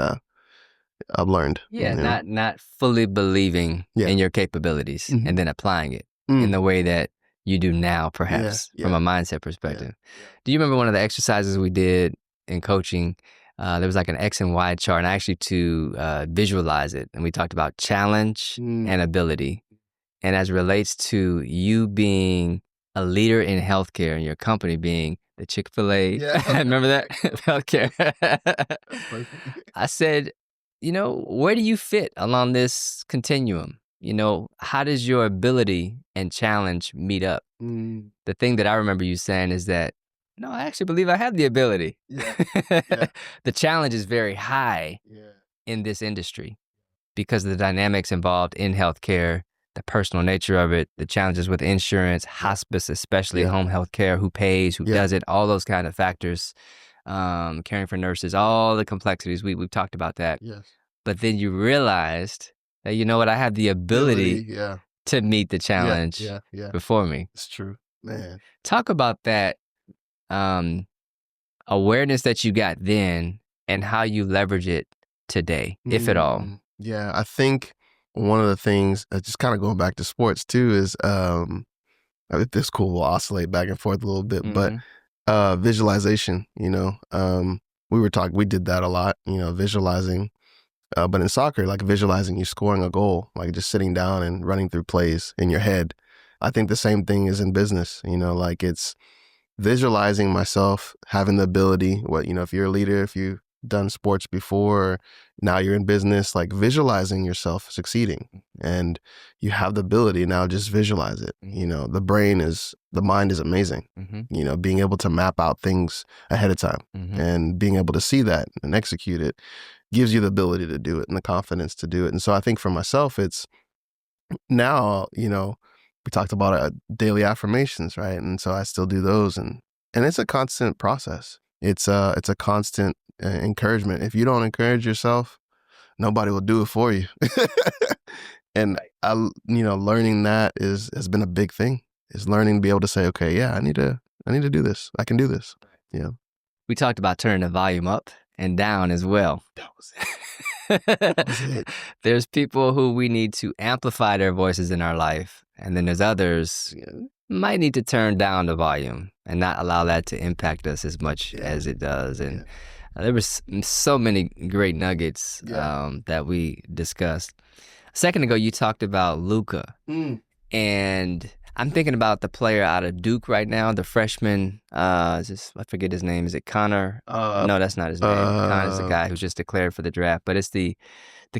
I've learned. Yeah, not fully believing in your capabilities and then applying it in the way that you do now, perhaps, from a mindset perspective. Do you remember one of the exercises we did in coaching? There was like an X and Y chart, and I actually to visualize it. And we talked about challenge and ability. And as it relates to you being a leader in healthcare and your company being the Chick-fil-A. Remember that? Healthcare. I said, where do you fit along this continuum? How does your ability and challenge meet up? The thing that I remember you saying is that, no, I actually believe I have the ability. The challenge is very high in this industry because of the dynamics involved in healthcare, the personal nature of it, the challenges with insurance, hospice, especially home health care, who pays, who does it, all those kind of factors, caring for nurses, all the complexities. We've talked about that. Yes. But then you realized that, I have the ability to meet the challenge before me. It's true, man. Talk about that awareness that you got then and how you leverage it today, if at all. Yeah, I think one of the things, just kind of going back to sports too, is this cool. We'll oscillate back and forth a little bit, but visualization. We did that a lot. Visualizing, but in soccer, like visualizing you scoring a goal, like just sitting down and running through plays in your head. I think the same thing is in business. Like it's visualizing myself having the ability. If you're a leader, if you've done sports before, now you're in business, like visualizing yourself succeeding and you have the ability now, just visualize it. The mind is amazing. Being able to map out things ahead of time and being able to see that and execute it gives you the ability to do it and the confidence to do it. And so I think for myself, it's now, we talked about daily affirmations, right? And so I still do those, and it's a constant process. It's a constant encouragement. If you don't encourage yourself, nobody will do it for you. And learning that has been a big thing. Is learning to be able to say, okay, yeah, I need to do this. I can do this. Yeah. We talked about turning the volume up and down as well. That was it. That was it. There's people who we need to amplify their voices in our life, and then there's others might need to turn down the volume and not allow that to impact us as much as it does. And there was so many great nuggets that we discussed. A second ago, you talked about Luka, and I'm thinking about the player out of Duke right now, the freshman. I forget his name. Is it Connor? No, that's not his name. Connor's the guy who's just declared for the draft. But it's the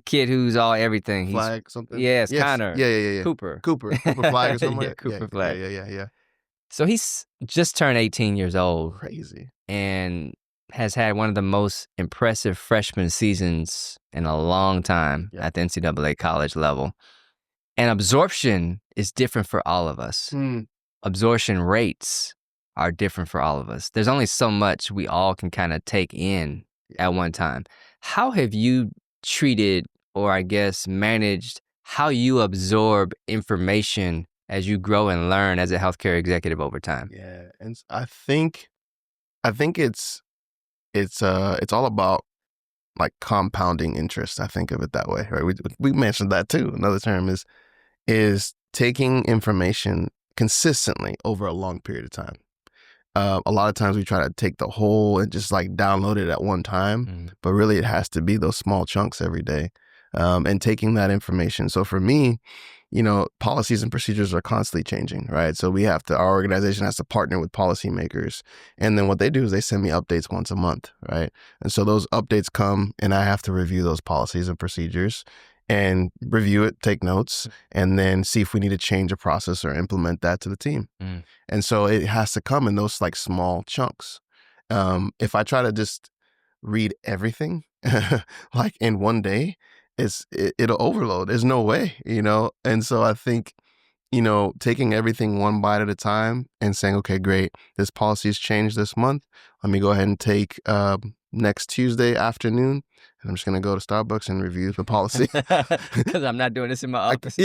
kid who's all everything. Flag something? Yes, Connor. Yeah. Cooper Flag or something? Cooper Flag. Yeah. So he's just turned 18 years old. Crazy. And has had one of the most impressive freshman seasons in a long time at the NCAA college level. And absorption is different for all of us. Absorption rates are different for all of us. There's only so much we all can kind of take in at one time. How have you treated, or I guess managed, how you absorb information as you grow and learn as a healthcare executive over time? Yeah, and I think it's all about like compounding interest. I think of it that way, right? We mentioned that too. Another term is taking information consistently over a long period of time. A lot of times we try to take the whole and just like download it at one time, but really it has to be those small chunks every day, and taking that information. So for me, policies and procedures are constantly changing, right? So our organization has to partner with policymakers. And then what they do is they send me updates once a month, right? And so those updates come and I have to review those policies and procedures and review it, take notes, and then see if we need to change a process or implement that to the team. And so it has to come in those like small chunks. If I try to just read everything like in one day, it'll overload. There's no way, And so I think, taking everything one bite at a time and saying, okay, great, this policy's changed this month. Let me go ahead and take next Tuesday afternoon, and I'm just going to go to Starbucks and review the policy. Because I'm not doing this in my office.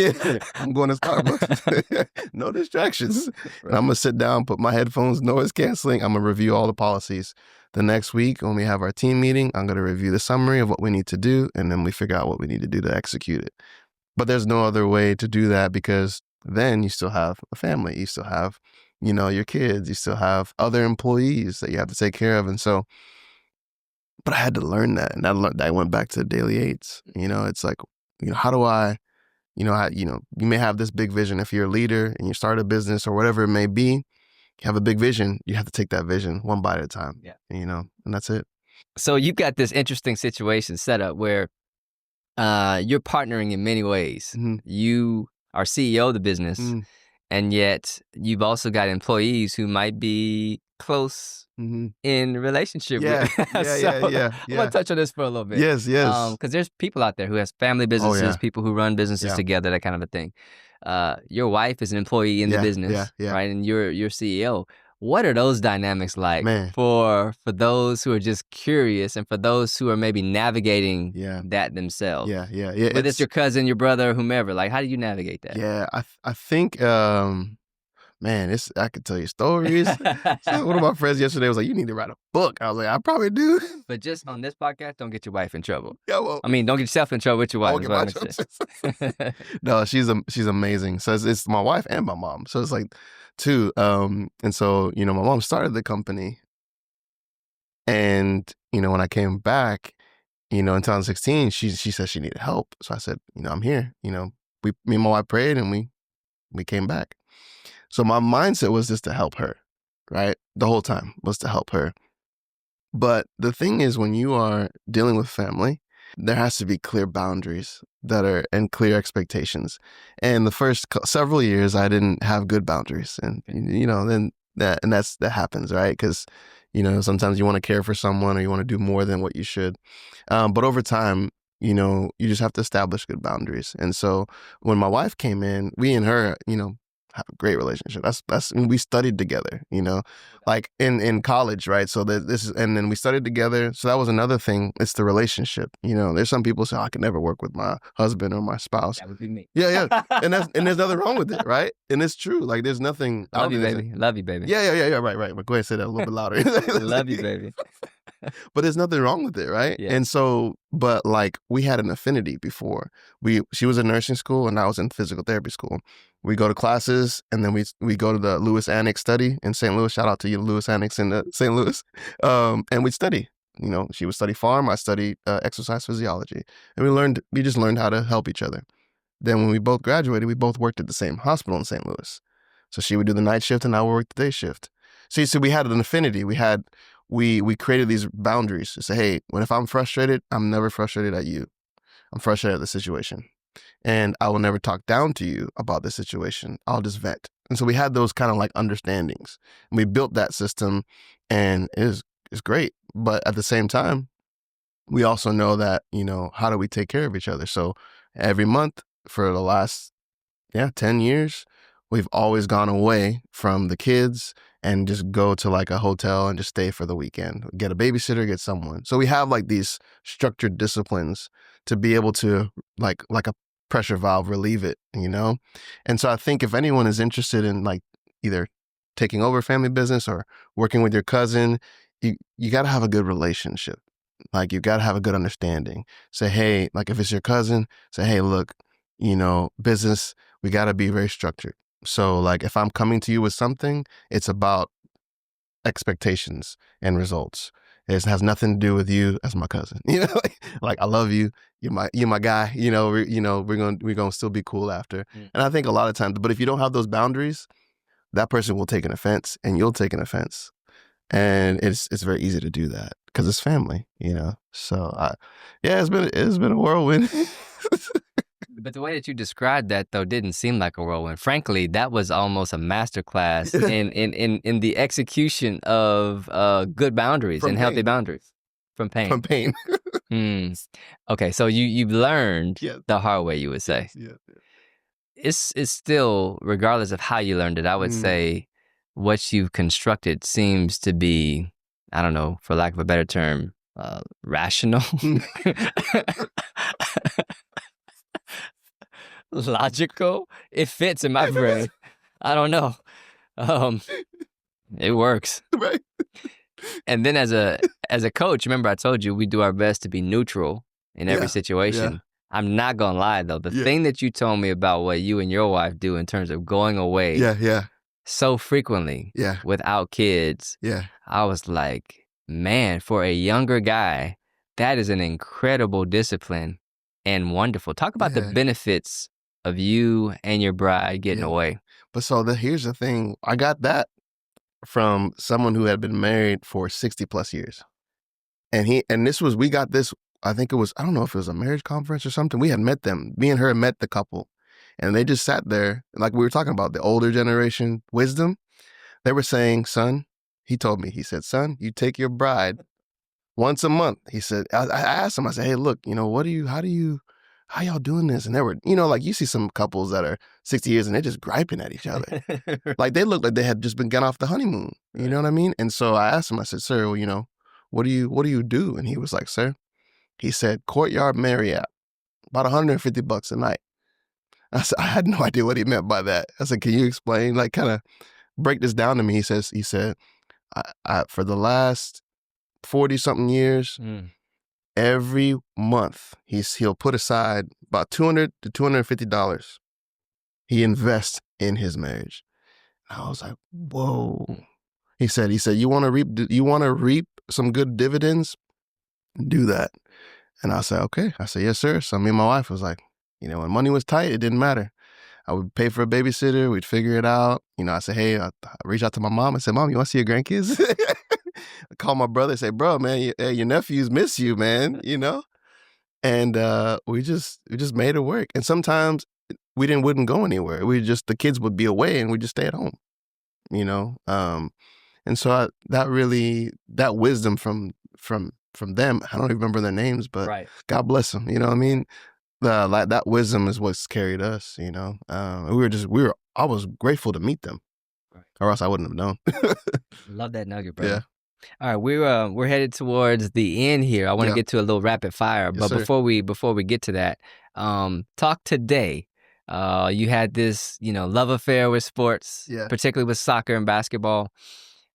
I'm going to Starbucks. No distractions. Right. And I'm going to sit down, put my headphones, noise canceling. I'm going to review all the policies. The next week, when we have our team meeting, I'm going to review the summary of what we need to do, and then we figure out what we need to do to execute it. But there's no other way to do that, because then you still have a family. You still have, your kids. You still have other employees that you have to take care of. And so, but I had to learn that. And I went back to daily eights. It's like, how do I, you may have this big vision. If you're a leader and you start a business or whatever it may be, you have a big vision. You have to take that vision one bite at a time. Yeah. And that's it. So you've got this interesting situation set up where you're partnering in many ways. You are CEO of the business, and yet you've also got employees who might be close in relationship with. Yeah. I want to touch on this for a little bit. Yes. Because there's people out there who has family businesses, people who run businesses together, that kind of a thing. Your wife is an employee in the business, right? And you're CEO. What are those dynamics like for those who are just curious, and for those who are maybe navigating that themselves? Yeah. Whether it's your cousin, your brother, whomever, like, how do you navigate that? Yeah, I think, I could tell you stories. So one of my friends yesterday was like, you need to write a book. I was like, I probably do. But just on this podcast, don't get your wife in trouble. Yeah, well, don't get yourself in trouble with your wife. No, she's amazing. So it's my wife and my mom. So it's like two. And so, my mom started the company. And, when I came back, in 2016, she said she needed help. So I said, I'm here. Me and my wife prayed, and we came back. So my mindset was just to help her, right? The whole time was to help her. But the thing is, when you are dealing with family, there has to be clear boundaries and clear expectations. And the first several years, I didn't have good boundaries. And, then that happens, right? Because, Sometimes you want to care for someone or you want to do more than what you should. But over time, you just have to establish good boundaries. And so when my wife came in, we and her, have a great relationship. We studied together, like in college, right? So and then we studied together. So that was another thing. It's the relationship. There's some people say, I can never work with my husband or my spouse. That would be me. Yeah. And there's nothing wrong with it, right? And it's true. Like there's nothing. Love you, baby. Love you, baby. Yeah. Right. But go ahead and say that a little bit louder. Love you, baby. But there's nothing wrong with it, right? Yeah. And so, but like we had an affinity before. She was in nursing school and I was in physical therapy school. We go to classes and then we go to the Lewis Annex study in St. Louis. Shout out to you, Lewis Annex in St. Louis. And we'd study. She would study pharm. I studied exercise physiology. And we just learned how to help each other. Then when we both graduated, we both worked at the same hospital in St. Louis. So she would do the night shift and I would work the day shift. So we had an affinity. We created these boundaries to say, hey, if I'm frustrated, I'm never frustrated at you. I'm frustrated at the situation. And I will never talk down to you about the situation. I'll just vent. And so we had those kind of like understandings. And we built that system and it's great. But at the same time, we also know that, how do we take care of each other? So every month for the last 10 years, we've always gone away from the kids and just go to like a hotel and just stay for the weekend. Get a babysitter, get someone. So we have like these structured disciplines to be able to like a pressure valve relieve it, And so I think if anyone is interested in like either taking over family business or working with your cousin, you got to have a good relationship. Like you got to have a good understanding. Say, hey, like if it's your cousin, say, hey, look, business, we got to be very structured. So like if I'm coming to you with something, it's about expectations and results. It has nothing to do with you as my cousin. Like I love you. You're my guy. We're gonna still be cool after. And I think a lot of times, but if you don't have those boundaries, that person will take an offense and you'll take an offense. And it's very easy to do that because it's family, So it's been a whirlwind. But the way that you described that, though, didn't seem like a whirlwind. Frankly, that was almost a masterclass in the execution of good boundaries and healthy boundaries from pain. From pain. Okay, so you've learned the hard way, you would say. Yeah. It's still, regardless of how you learned it, I would say what you've constructed seems to be, I don't know, for lack of a better term, rational. Logical. It fits in my brain. I don't know. It works. Right. And then as a coach, remember I told you we do our best to be neutral in every situation. Yeah. I'm not gonna lie though. The thing that you told me about what you and your wife do in terms of going away so frequently without kids, I was like, man, for a younger guy, that is an incredible discipline and wonderful. Talk about the benefits of you and your bride getting away. But so here's the thing. I got that from someone who had been married for 60 plus years. And we got this, I think it was, I don't know if it was a marriage conference or something. We had met them. Me and her had met the couple. And they just sat there, like we were talking about the older generation wisdom. They were saying, son, he told me, he said, son, you take your bride once a month. He said, I asked him, I said, hey, look, how y'all doing this? And they were, like you see some couples that are 60 years and they're just griping at each other. Like they look like they had just been getting off the honeymoon. You know what I mean? And so I asked him, I said, sir, well, what do you do? And he was like, sir, he said, Courtyard Marriott, about $150 a night. I said, I had no idea what he meant by that. I said, can you explain, like kind of break this down to me? He said, I for the last 40 something years, every month he'll put aside about $200 to $250. He invests in his marriage. And I was like, whoa. He said, you want to reap some good dividends? Do that. And I said, okay. I said, yes, sir. So me and my wife was like, when money was tight, it didn't matter. I would pay for a babysitter. We'd figure it out. I said, hey, I reached out to my mom. I said, Mom, you want to see your grandkids? I called my brother and say, bro, man, your nephews miss you, man, And we just made it work. And sometimes we wouldn't go anywhere. The kids would be away and we'd just stay at home, And so that wisdom from them, I don't even remember their names, but Right. God bless them. You know what I mean? Like that wisdom is what's carried us, you know. I was grateful to meet them, Right. or else I wouldn't have known. Love that nugget, brother. Yeah. All right, we're headed towards the end here. I want to get to a little rapid fire, but sir. before we get to that, talk today. You had this, love affair with sports, particularly with soccer and basketball.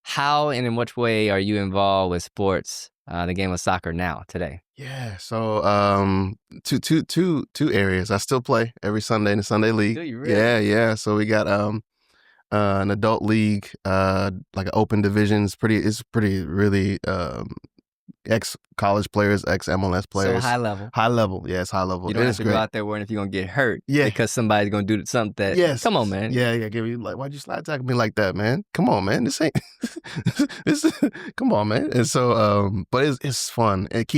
How and in which way are you involved with sports, the game of soccer now today? Yeah, so two areas. I still play every Sunday in the Sunday league. Do you really? Yeah. So we got an adult league, like an open division. It's pretty really ex-college players, ex-MLS players. So high level. High level, yeah, it's high level. You don't have to go out there worrying if you're going to get hurt. Yeah. Because somebody's going to do something that, yes. Come on, man. Yeah, give me like, why'd you slide tackle me like that, man? Come on, man, this ain't, come on, man. And so, but it's fun. It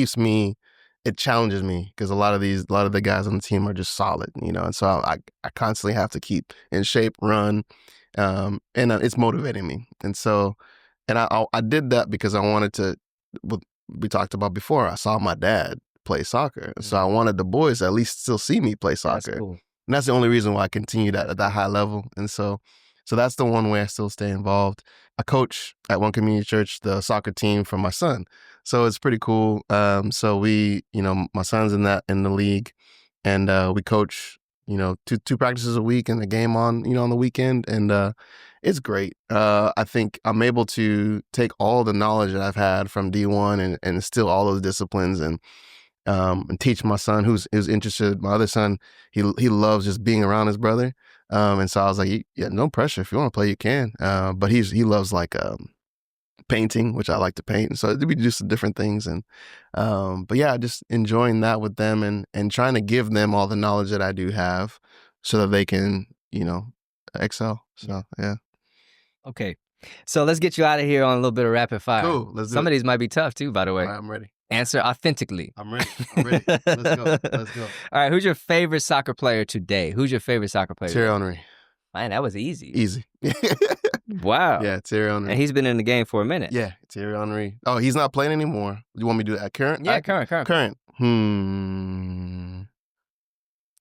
challenges me because a lot of the guys on the team are just solid, you know, and so I constantly have to keep in shape, run, and it's motivating me. And so, and I did that because I wanted to, what we talked about before, I saw my dad play soccer. So I wanted the boys to at least still see me play soccer. That's cool. And that's the only reason why I continued at that high level. And so that's the one way I still stay involved. I coach at one community church, the soccer team for my son. So it's pretty cool. So we, my son's in the league, and we coach, two practices a week and a game on the weekend. And it's great. I think I'm able to take all the knowledge that I've had from D1 and instill all those disciplines and teach my son who's interested. My other son, he loves just being around his brother. And so I was like, yeah, no pressure. If you want to play, you can. But he loves like painting, which I like to paint. And so we do some different things. And but yeah, just enjoying that with them and trying to give them all the knowledge that I do have so that they can, excel. So yeah. Okay. So let's get you out of here on a little bit of rapid fire. Cool. Let's do Some it. of these might be tough too, by the way. All right, I'm ready. Answer authentically. I'm ready. Let's go. All right. Who's your favorite soccer player today? Thierry Henry. Man, that was easy. Easy. Wow. Yeah, Thierry Henry. And he's been in the game for a minute. Yeah, Thierry Henry. Oh, he's not playing anymore. You want me to do that? Current? Yeah, current. Current.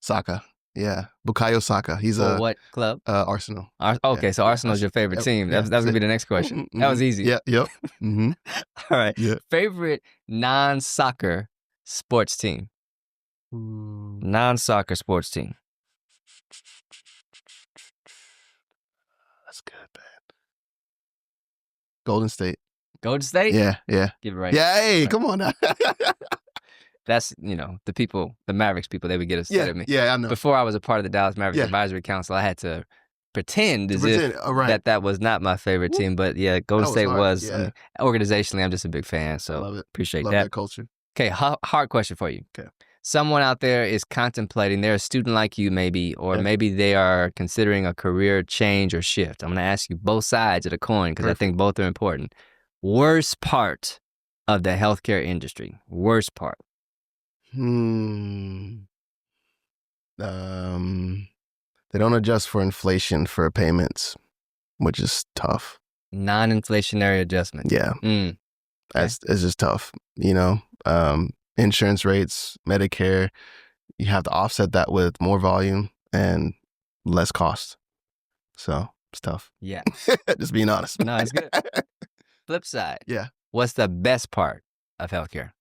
Saka. Yeah, Bukayo Saka. He's what club? Arsenal. Okay, so Arsenal's your favorite team. That's going to be the next question. That was easy. Yeah, yep. Mm-hmm. All right. Yeah. Favorite non-soccer sports team? Non-soccer sports team. That's good, man. Golden State. Golden State? Yeah. Give it right. Yeah, hey, right. Come on now. That's, the Mavericks people, they would get upset at me. Yeah, I know. Before I was a part of the Dallas Mavericks Advisory Council, I had to pretend as if that was not my favorite team. But yeah, Golden State was. Yeah. I mean, organizationally, I'm just a big fan. So I love it. Appreciate love that culture. Okay, hard question for you. Okay. Someone out there is contemplating, they're a student like you maybe, or maybe they are considering a career change or shift. I'm going to ask you both sides of the coin because I think both are important. Worst part of the healthcare industry? Worst part? They don't adjust for inflation for payments, which is tough. Non-inflationary adjustment. Yeah. It's just tough. Insurance rates, Medicare, you have to offset that with more volume and less cost. So it's tough. Yeah. Just being honest. No, it's good. Flip side. Yeah. What's the best part of healthcare?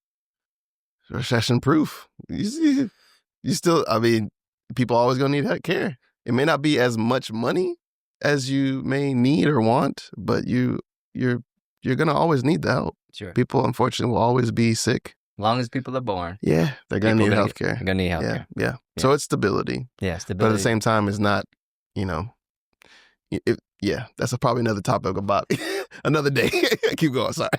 Recession proof. You still, people always gonna need health care. It may not be as much money as you may need or want, but you're gonna always need the help. Sure. People, unfortunately, will always be sick. As long as people are born. Yeah, they're gonna need health care. They're gonna need health care. Yeah. So it's stability. Yeah, stability. But at the same time, it's not, that's probably another topic about another day. Keep going, sorry.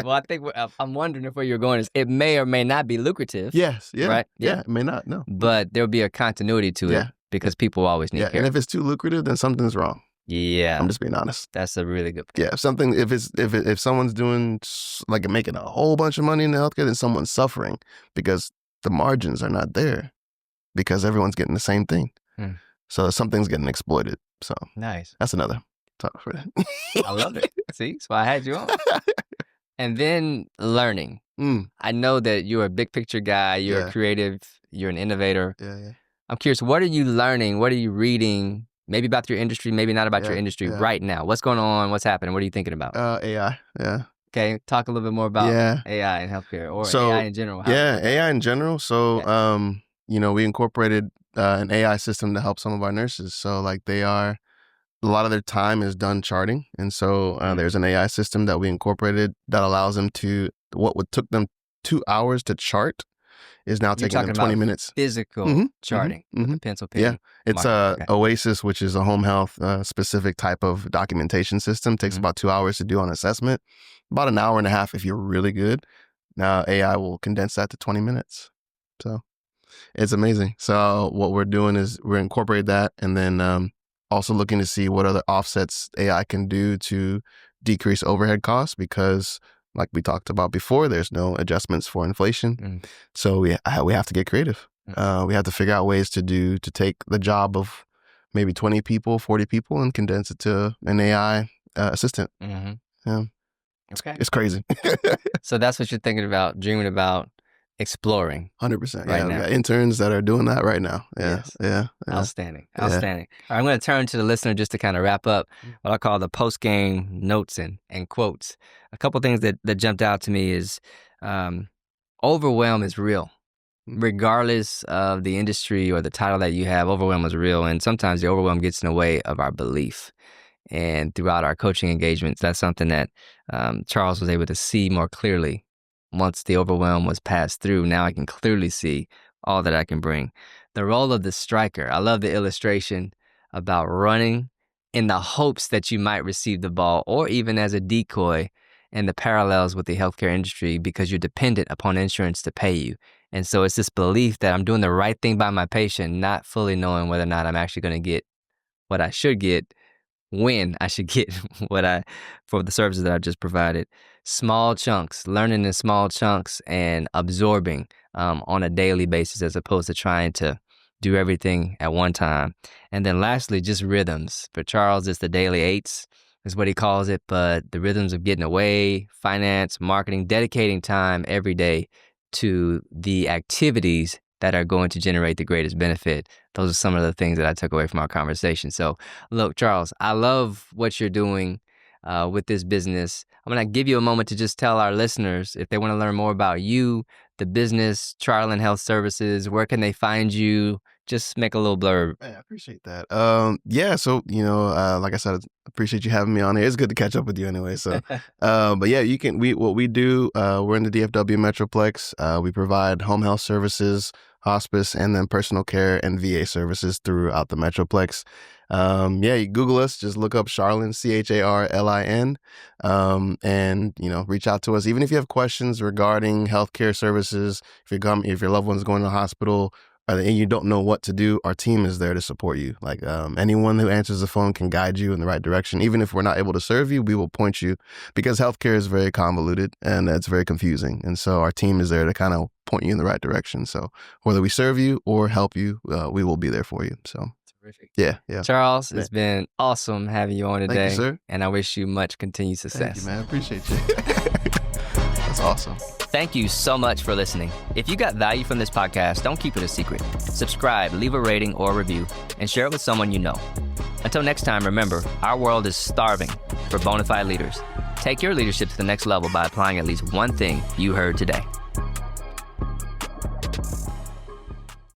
Well, I think I'm wondering if where you're going is it may or may not be lucrative. Yes, yeah. Right? Yeah, it may not, no. But there'll be a continuity to it because people always need care. And if it's too lucrative, then something's wrong. Yeah. I'm just being honest. That's a really good point. Yeah, if someone's doing, like, making a whole bunch of money in the healthcare, then someone's suffering because the margins are not there because everyone's getting the same thing. So something's getting exploited. So nice. That's another. I love it. See, so I had you on. And then learning. I know that you're a big picture guy. You're a creative. You're an innovator. Yeah. I'm curious, what are you learning? What are you reading? Maybe about your industry, maybe not about your industry right now. What's going on? What's happening? What are you thinking about? AI. Yeah. Okay, talk a little bit more about AI in healthcare or AI in general. AI in general. So, we incorporated an AI system to help some of our nurses. So, like, a lot of their time is done charting. And so there's an AI system that we incorporated that allows them to, what would took them 2 hours to chart is now taking them 20 minutes. Physical charting with the pencil pen. Yeah, it's Oasis, which is a home health specific type of documentation system. Takes about 2 hours to do an assessment, about an hour and a half if you're really good. Now AI will condense that to 20 minutes. So it's amazing. So what we're doing is we're incorporating that, and then also looking to see what other offsets AI can do to decrease overhead costs, because like we talked about before, there's no adjustments for inflation. So we have to get creative. We have to figure out ways to take the job of maybe 20 people, 40 people and condense it to an AI assistant. Yeah. It's crazy. So that's what you're thinking about, dreaming about, exploring. 100%. Right now. We got interns that are doing that right now. Yeah. Outstanding. All right, I'm going to turn to the listener just to kind of wrap up what I call the post-game notes and quotes. A couple things that jumped out to me is overwhelm is real. Regardless of the industry or the title that you have, overwhelm is real. And sometimes the overwhelm gets in the way of our belief. And throughout our coaching engagements, that's something that Charles was able to see more clearly. Once the overwhelm was passed through, now I can clearly see all that I can bring. The role of the striker. I love the illustration about running in the hopes that you might receive the ball, or even as a decoy, and the parallels with the healthcare industry because you're dependent upon insurance to pay you. And so it's this belief that I'm doing the right thing by my patient, not fully knowing whether or not I'm actually going to get what I should get, when I should get for the services that I've just provided. Small chunks, learning in small chunks and absorbing on a daily basis as opposed to trying to do everything at one time. And then lastly, just rhythms. For Charles, it's the daily 8s is what he calls it, but the rhythms of getting away, finance, marketing, dedicating time every day to the activities that are going to generate the greatest benefit. Those are some of the things that I took away from our conversation. So look, Charles, I love what you're doing with this business. I'm going to give you a moment to just tell our listeners, if they want to learn more about you, the business, Charlin Health Services, where can they find you? Just make a little blurb. I appreciate that. So, like I said, I appreciate you having me on here. It's good to catch up with you anyway. So, but yeah, what we do, we're in the DFW Metroplex. We provide home health services, hospice, and then personal care and VA services throughout the Metroplex. You Google us, just look up Charlin, CHARLIN, and, reach out to us. Even if you have questions regarding healthcare services, if your loved one's going to the hospital, and you don't know what to do, our team is there to support you. Like anyone who answers the phone can guide you in the right direction. Even if we're not able to serve you, we will point you, because healthcare is very convoluted and it's very confusing. And so our team is there to kind of point you in the right direction. So whether we serve you or help you, we will be there for you. So terrific. Yeah. Charles, it's been awesome having you on today. Thank you, sir. And I wish you much continued success. Thank you, man. I appreciate you. That's awesome. Thank you so much for listening. If you got value from this podcast, don't keep it a secret. Subscribe, leave a rating or a review, and share it with someone you know. Until next time, remember, our world is starving for bona fide leaders. Take your leadership to the next level by applying at least one thing you heard today.